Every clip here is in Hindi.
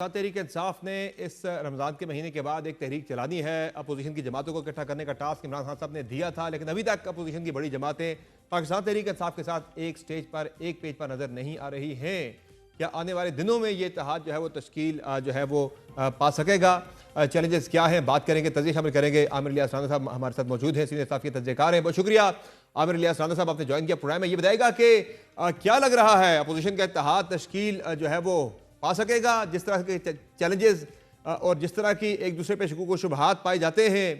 तहरीक इंसाफ ने इस रमज़ान के महीने के बाद एक तहरीक चलानी है। अपोजिशन की जमातों को इकट्ठा करने का टास्क इमरान खान साहब ने दिया था, लेकिन अभी तक अपोजिशन की बड़ी जमातें पाकिस्तान तहरीक इंसाफ के साथ एक स्टेज पर, एक पेज पर नजर नहीं आ रही हैं। क्या आने वाले दिनों में ये इत्तेहाद जो है वो तश्कील जो है वो पा सकेगा? चैलेंजेस क्या हैं, बात करेंगे, तज्ज़िया शामिल करेंगे। आमिर इलियास राना साहब हमारे साथ मौजूद हैं, सीनियर साहब के तज्ज़ेकार हैं। बहुत शुक्रिया आमिर इलियास राना साहब, आपने ज्वाइन किया प्रोग्राम में। ये बताएगा कि क्या लग रहा है, अपोजिशन का इत्तेहाद तश्कील जो है वो पा सकेगा? जिस तरह के चैलेंजेस और जिस तरह की एक दूसरे पे शकूक व शुबहात पाए जाते हैं,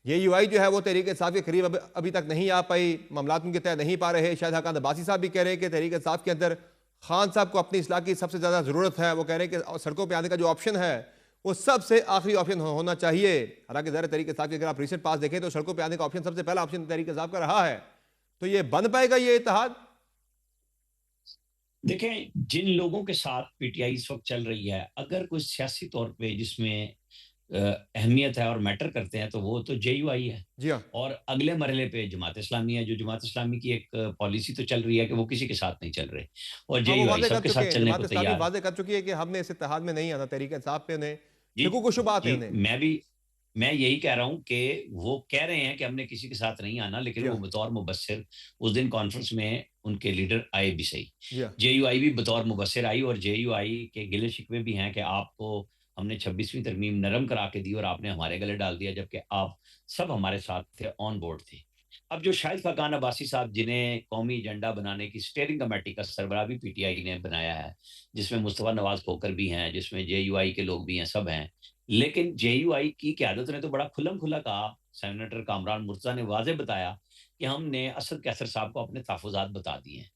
ये यूआई जो है वो तहरीक इंसाफ के करीब अभी तक नहीं आ पाई, मामलात उनके तय नहीं पा रहे। शायद हकान अब्बासी साहब भी कह रहे हैं कि तहरीक इंसाफ के अंदर खान साहब को अपनी इस्लाह की सबसे ज़्यादा ज़रूरत है। वो कह रहे हैं कि सड़कों पर आने का जो ऑप्शन है वो सबसे आखिरी ऑप्शन होना चाहिए। हालांकि ज़रा तहरीक इंसाफ की अगर आप रिसेंट पास देखें तो सड़कों पर आने का ऑप्शन सबसे पहला ऑप्शन तहरीक इंसाफ का रहा है। तो ये बन पाएगा ये इत्तेहाद? देखें, जिन लोगों के साथ पीटीआई इस वक्त चल रही है, अगर कोई सियासी तौर पे जिसमें अहमियत है और मैटर करते हैं तो वो तो जेयूआई है। जी हाँ। और अगले मरहले पे जमात इस्लामी है, जो जमात इस्लामी की एक पॉलिसी तो चल रही है कि वो किसी के साथ नहीं चल रहे, और हाँ, वो जेयूआई वादे कर सबके चुके साथ हैं, चलने जमात को इस्लामी तैयार है। वादे कर चुकी है कि हमने इस इत्तेहाद में नहीं आना। तहरीक इंसाफ पे उन्हें जी, शकूक व शुबहात है जी, उन्हें। मैं यही कह रहा हूं कि वो कह रहे हैं कि हमने किसी के साथ नहीं आना, लेकिन जी वो हाँ। बतौर मुबस्सिर उस दिन कॉन्फ्रेंस में उनके लीडर आए भी सही। जी हाँ। जेयूआई भी बतौर मुबस्सिर आई, और जेयूआई के गिले शिकवे भी हैं कि आपको हमने 26वीं तरमीम नरम करा के दी और आपने हमारे गले डाल दिया, जबकि आप सब हमारे साथ थे, ऑन बोर्ड थे। अब जो शाहिद खाकान अब्बासी साहब, जिन्हें कौमी एजेंडा बनाने की स्टेयरिंग कमेटी का सरबराह भी पीटीआई ने बनाया है, जिसमें मुस्तफ़ा नवाज खोकर भी हैं, जिसमें जेयूआई के लोग भी हैं, सब हैं, लेकिन जेयूआई की क़यादत ने तो बड़ा खुल्लम खुला कहा। सेनेटर कामरान मुर्तज़ा ने वाज़ेह बताया कि हमने असद कैसर साहब को अपने तहफ़्फ़ुज़ात बता दिए हैं।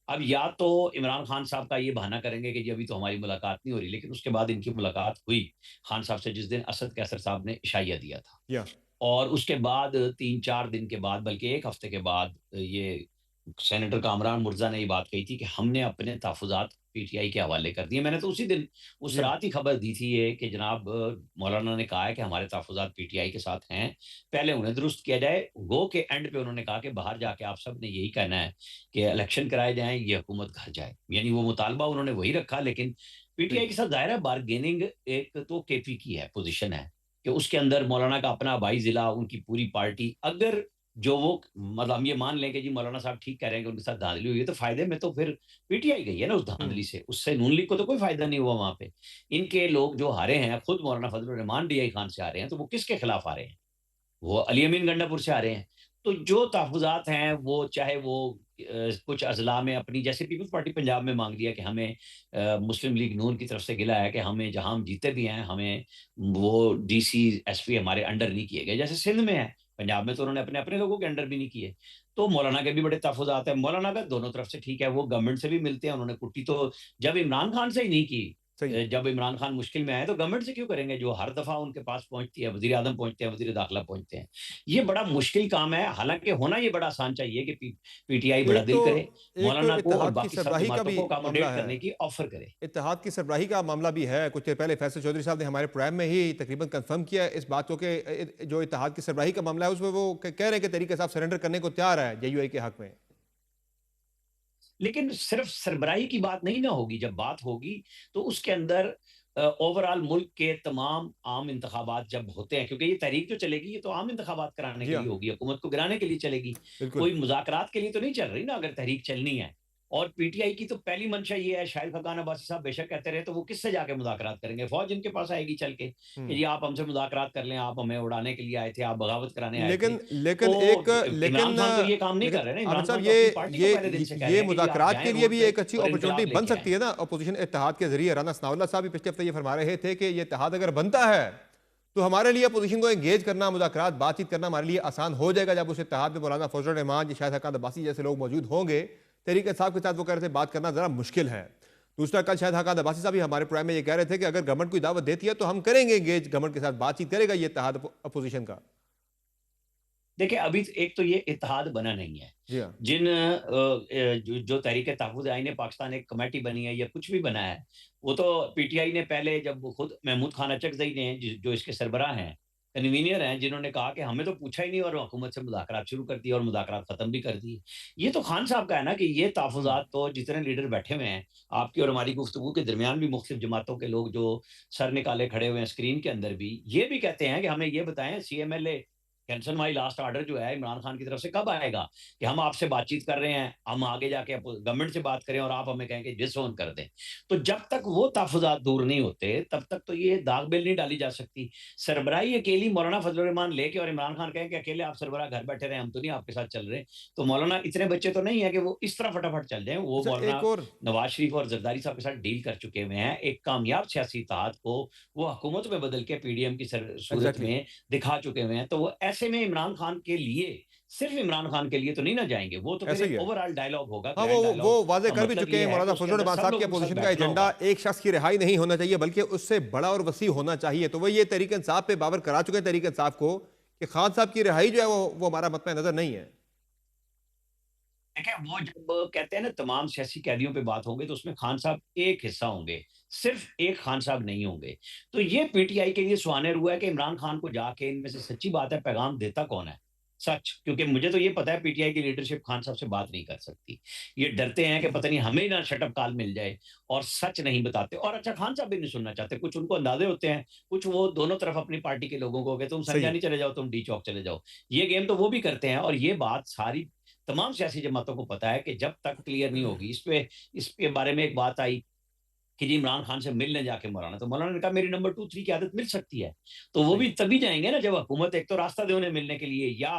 अब या तो इमरान खान साहब का ये बहाना करेंगे कि जी अभी तो हमारी मुलाकात नहीं हो रही, लेकिन उसके बाद इनकी मुलाकात हुई खान साहब से, जिस दिन असद कैसर साहब ने इशाइया दिया था। या और उसके बाद 3-4 दिन के बाद, बल्कि 1 हफ्ते के बाद, ये सेनेटर कामरान मुर्जा ने ये बात कही थी कि हमने अपने तहफ़्फ़ुज़ात पीटीआई के हवाले कर दिए। मैंने तो उसी दिन, उस जी हाँ। रात ही खबर दी थी ये कि जनाब मौलाना ने कहा है कि हमारे तहफ़्फ़ुज़ात पीटीआई के साथ हैं, पहले उन्हें दुरुस्त किया जाए। गो के एंड पे उन्होंने कहा कि बाहर जाके आप सब ने यही कहना है कि इलेक्शन कराए जाएँ, ये हुकूमत घर जाए। यानी वो मुतालबा उन्होंने वही रखा, लेकिन पीटीआई ठीक। के साथ ज़ाहिर है बार्गेनिंग एक तो केपी की है, पोज़ीशन है कि उसके अंदर मौलाना का अपना भाई ज़िला, उनकी पूरी पार्टी, अगर जो वो, मतलब हम ये मान लें कि जी मौलाना साहब ठीक कह रहे हैं कि उनके साथ धांधली हुई है, तो फ़ायदे में तो फिर पीटीआई गई है ना उस धांधली से। उससे नून लीग को तो कोई फ़ायदा नहीं हुआ वहाँ पे। इनके लोग जो हारे हैं, खुद मौलाना फजलुर रहमान डीआई खान से आ रहे हैं, तो वो किसके खिलाफ आ रहे हैं? वो अली अमीन गंडापुर से आ रहे हैं। तो जो तहफ़्फ़ुज़ात हैं, वो चाहे वो कुछ अज़ला में अपनी, जैसे पीपल्स पार्टी पंजाब में मांग लिया कि हमें मुस्लिम लीग नून की तरफ से गिला है कि हमें, जहाँ हम जीते भी हैं, हमें वो डीसी, एसपी हमारे अंडर नहीं किए गए, जैसे सिंध में है। पंजाब में तो उन्होंने अपने लोगों के अंडर भी नहीं किए। तो मौलाना के भी बड़े तहफ़्फ़ुज़ात हैं। मौलाना का दोनों तरफ से ठीक है, वो गवर्नमेंट से भी मिलते हैं, उन्होंने कुट्टी तो जब इमरान खान से ही नहीं की। सही है। जब इमरान खान मुश्किल में आए तो गवर्नमेंट से क्यों करेंगे, जो हर दफ़ा उनके पास पहुँचती है, वज़ीर आज़म पहुँचते हैं, वज़ीर दाखिला पहुँचते हैं। ये बड़ा मुश्किल काम है, हालाँकि होना ये बड़ा आसान चाहिए कि पीटीआई बड़ा एक तो दिल करे, एक तो मौलाना को और इत्तेहाद की बाकी सब सरबराही का जमातों भी को मामला अकोमोडेट है। करने की ऑफ़र करे। इत्तेहाद की सरबराही का मामला भी है। कुछ देर पहले फैसल चौधरी साहब ने हमारे प्रोग्राम में ही तकरीबन कंफर्म किया इस बात को कि जो इत्तेहाद की सरबराही का मामला है उसमें वो कह रहे हैं कि तहरीक इंसाफ सरेंडर करने को तैयार है जेयूआई के हक में। लेकिन सिर्फ सरबराही की बात नहीं ना होगी, जब बात होगी तो उसके अंदर ओवरऑल मुल्क के तमाम आम इंतखाबात जब होते हैं, क्योंकि ये तहरीक जो चलेगी ये तो आम इंतखाबात कराने जी के हाँ। लिए होगी, हुकूमत को गिराने के लिए चलेगी। बिल्कुल। कोई मुज़ाकरात के लिए तो नहीं चल रही ना, अगर तहरीक चलनी है। और पीटीआई की तो पहली मंशा ये है, शाहिद खकान अब्बासी साहब बेशक कहते रहे, तो वो किससे जाके मुज़ाकरात करेंगे? फौज इनके पास आएगी चल के कि हम्म। जी आप हमसे मुज़ाकरात कर लें, आप हमें उड़ाने के लिए आए थे, आप बगावत कराने आए थे। लेकिन लेकिन एक तो इमरान लेकिन खान तो ये काम नहीं कर लेकिन रहे ना, आमिर इमरान साहब खान तो अपनी पार्टी को ये पहले दिन से कह रहे ये हैं कि जी आप मुज़ाकरात जाएँ के लिए रोड भी पे एक अच्छी और अपॉर्चुनिटी इनकलाब बन लेके सकती आएँ। है ना अपोजिशन इत्तेहाद के जरिए। राना सनाउल्लाह साहब भी पिछले हफ्ते ये फरमा रहे थे कि ये इत्तेहाद अगर बनता है तो हमारे लिए अपोजिशन को एंगेज करना, मुज़ाकरात, बातचीत करना हमारे लिए आसान हो जाएगा जब उस इत्तेहाद में मौलाना फजल रहमान, शाहिद हकान अब्बासी जैसे लोग मौजूद होंगे। तहरीक इंसाफ के साथ वो कह रहे थे बात करना ज़रा मुश्किल है। दूसरा, कल शाहिद हकान अब्बासी साहब भी हमारे प्रोग्राम में ये कह रहे थे कि अगर गवर्नमेंट कोई दावत देती है तो हम करेंगे एंगेज, गवर्नमेंट के साथ बातचीत करेगा ये इत्तेहाद अपोजिशन का। देखिए, अभी एक तो ये इत्तेहाद बना नहीं है। जी हाँ। जो तहरीक तहफ़्फ़ुज़ आईन पाकिस्तान एक कमेटी बनी है या कुछ भी बना है, वो तो पीटीआई ने पहले, जब वो खुद महमूद खान अचकज़ई ने जो इसके सरबराह हैं, कन्वीनियर हैं जिन्होंने कहा कि हमें तो पूछा ही नहीं और हुकूमत से मुज़ाकरात शुरू कर दिए और मुज़ाकरात ख़त्म भी कर दिए। ये तो खान साहब का है ना कि ये हम्म। तहफ़्फ़ुज़ात तो जितने लीडर बैठे हुए हैं, आपकी और हमारी गुफ्तगू के दरमियान भी मुख्तलिफ जमातों के लोग जो सर निकाले खड़े हुए हैं स्क्रीन के अंदर भी, ये भी कहते हैं कि हमें ये बताएँ सीएमएलए कैंसल माई लास्ट ऑर्डर जो है इमरान खान की तरफ से कब आएगा? कि हम आपसे बातचीत कर रहे हैं, हम आगे जाके गवर्नमेंट से बात करें और आप हमें कहें कि डिसोन कर दें। तो जब तक वो तहफ़्फ़ुज़ात दूर नहीं होते, तब तक तो ये दाग बिल नहीं डाली जा सकती। सरबराही अकेली मौलाना फजल रहमान लेके और इमरान खान कहें कि अकेले आप सरबराह घर बैठे रहें, हम तो नहीं आपके साथ चल रहे। तो मौलाना इतने बच्चे तो नहीं है कि वो इस तरह फटाफट चल जाएँ। वो अच्छा, मौलाना एक और नवाज़ शरीफ और ज़रदारी साहब के साथ डील कर चुके हुए हैं। एक कामयाब सियासी इत्तेहाद को वो हुकूमत में बदल के पीडीएम की सूरत एग्जैक्टली। में दिखा चुके हुए हैं। तो वो ऐसे में इमरान खान के लिए, सिर्फ इमरान खान के लिए तो नहीं ना जाएँगे। वो तो फिर ऐसा ही एक है। ओवरऑल डायलॉग होगा, हाँ, ग्रैंड वो डायलॉग वाज़ेह का कर भी मतलब चुके ये हैं है कि मौलाना उसके फजल अंदर रहमान सब साहब कि लोगों के साथ अपोज़िशन का बैठना एजेंडा होगा। एक शख्स की रिहाई नहीं होना चाहिए, बल्कि उससे बड़ा और वसी होना चाहिए। तो वो ये तहरीक-ए-इंसाफ पे बावर करा चुके हैं तहरीक-ए-इंसाफ को कि खान साहब की रिहाई जो है वो हमारा मत्ता नज़र नहीं है। देखिए, वो जब कहते हैं ना तमाम सियासी कैदियों पे बात होंगे तो उसमें खान साहब एक हिस्सा होंगे, सिर्फ एक खान साहब नहीं होंगे। तो ये पीटीआई के लिए सुहाने हुआ है कि इमरान खान को जाके इनमें से सच्ची बात है पैगाम देता कौन है? सच, क्योंकि मुझे तो ये पता है पीटीआई की लीडरशिप खान साहब से बात नहीं कर सकती। ये डरते हैं कि पता नहीं हमें ही ना शटअप कॉल मिल जाए और सच नहीं बताते और अच्छा खान साहब भी नहीं सुनना चाहते। कुछ उनको अंदाज़े होते हैं, कुछ वो दोनों तरफ अपनी पार्टी के लोगों को कि तुम सही है। संजानी चले जाओ, तुम डी चौक चले जाओ। ये गेम तो वो भी करते हैं और ये बात सारी तमाम सियासी जमातों को पता है कि जब तक क्लियर नहीं होगी इसके बारे में एक बात आई कि जी इमरान खान से मिलने जाके मौलाना, तो मौलाना ने कहा मेरी नंबर 2-3 की आदत मिल सकती है। तो वो सही। भी तभी जाएँगे ना जब हुकूमत एक तो रास्ता दे उन्हें मिलने के लिए या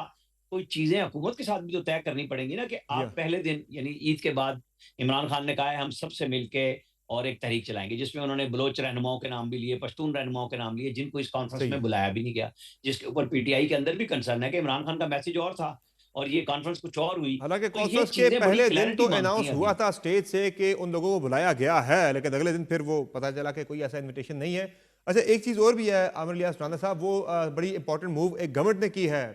कोई चीज़ें हुकूमत के साथ भी तो तय करनी पड़ेंगी ना कि जी आप हाँ। पहले दिन यानी ईद के बाद इमरान खान ने कहा है हम सबसे मिलके और एक तहरीक चलाएँगे जिसमें उन्होंने बलोच रहनुमाओं के नाम भी लिए, पश्तून रहनुमाओं के नाम लिए जिनको इस कॉन्फ्रेंस सही में है। बुलाया भी नहीं गया। जिसके ऊपर पीटीआई के अंदर भी कंसर्न है कि इमरान खान का मैसेज और था और ये कॉन्फ्रेंस कुछ और हुई। हालाँकि तो ये कॉन्फ्रेंस के चीज़ें बड़ी पहले दिन तो क्लैरिटी माँगती अनाउंस हैं हुआ अभी। था स्टेज से कि उन लोगों को बुलाया गया है, लेकिन अगले दिन फिर वो पता चला कि कोई ऐसा इन्विटेशन नहीं है। अच्छा, एक चीज़ और भी है आमिर इलियास राना साहब, वो बड़ी इंपॉर्टेंट मूव एक गवर्नमेंट ने की है।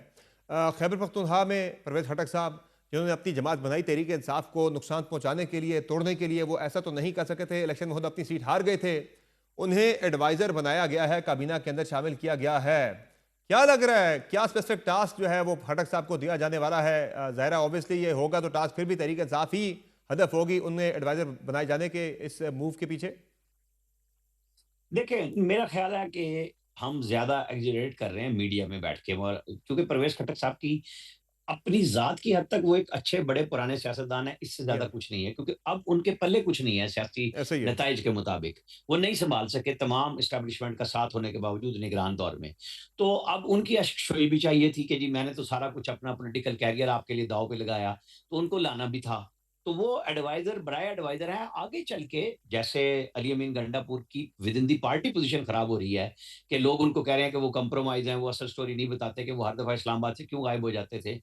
खैबर पख्तूनख्वा में परवेज़ खटक साहब जिन्होंने अपनी जमात बनाई तहरीक इंसाफ को नुकसान पहुँचाने के लिए, तोड़ने के लिए, वो ऐसा तो नहीं कर सके थे, इलेक्शन में खुद अपनी सीट हार गए थे। उन्हें एडवाइज़र बनाया गया है, काबीना के अंदर शामिल किया गया है। क्या लग रहा है, क्या स्पेसिफिक टास्क जो है वो खटक साहब को दिया जाने वाला है? ज़ाहिर है ऑब्वियसली ये होगा तो टास्क फिर भी तहरीक इंसाफ ही हदफ होगी उन्हें एडवाइज़र बनाए जाने के इस मूव के पीछे? देखिए, मेरा ख़्याल है कि हम ज़्यादा एक्ज़ैजरेट कर रहे हैं मीडिया में बैठ के और क्योंकि परवेज़ खट्टक साहब की अपनी ज़ात की हद तक वो एक अच्छे बड़े पुराने सियासतदान हैं, इससे जी ज़्यादा हाँ, कुछ नहीं है क्योंकि अब उनके पल्ले कुछ नहीं है सियासी ऐसा ही है। नताइज के मुताबिक। वो नहीं सँभाल सके तमाम एस्टेब्लिशमेंट का साथ होने के बावजूद निगरान दौर में। तो अब उनकी अशकशोई भी चाहिए थी कि जी मैंने तो सारा कुछ अपना पॉलिटिकल कैरियर आपके लिए दाँव पे लगाया, तो उनको लाना भी था। तो वो एडवाइज़र बराए एडवाइज़र हैं, आगे चल के जैसे अली अमीन गंडापुर की विदिन द पार्टी पोज़ीशन ख़राब हो रही है कि लोग उनको कह रहे हैं कि वो कंप्रोमाइज़ हैं, वो असल स्टोरी नहीं बताते कि वो हर दफ़ा इस्लामाबाद से क्यों गायब हो जाते थे।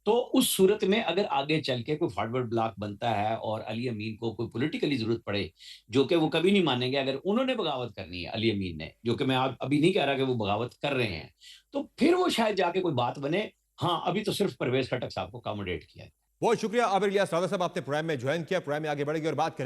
तो उस सूरत में अगर आगे चल के कोई फॉरवर्ड ब्लॉक बनता है और अली अमीन को कोई पॉलिटिकली ज़रूरत पड़े, जो कि वो कभी नहीं मानेंगे अगर उन्होंने बगावत करनी है अली अमीन ने, जो कि मैं अब अभी नहीं कह रहा कि वो बगावत कर रहे हैं, तो फिर वो शायद जाके कोई बात बने। हाँ, अभी तो सिर्फ़ परवेज़ खट्टक साहब को अकोमोडेट किया है। बहुत शुक्रिया आबिर इलियास राना साहब, आपने प्रोग्राम में ज्वाइन किया। प्रोग्राम में आगे बढ़ेंगे और बात करेंगे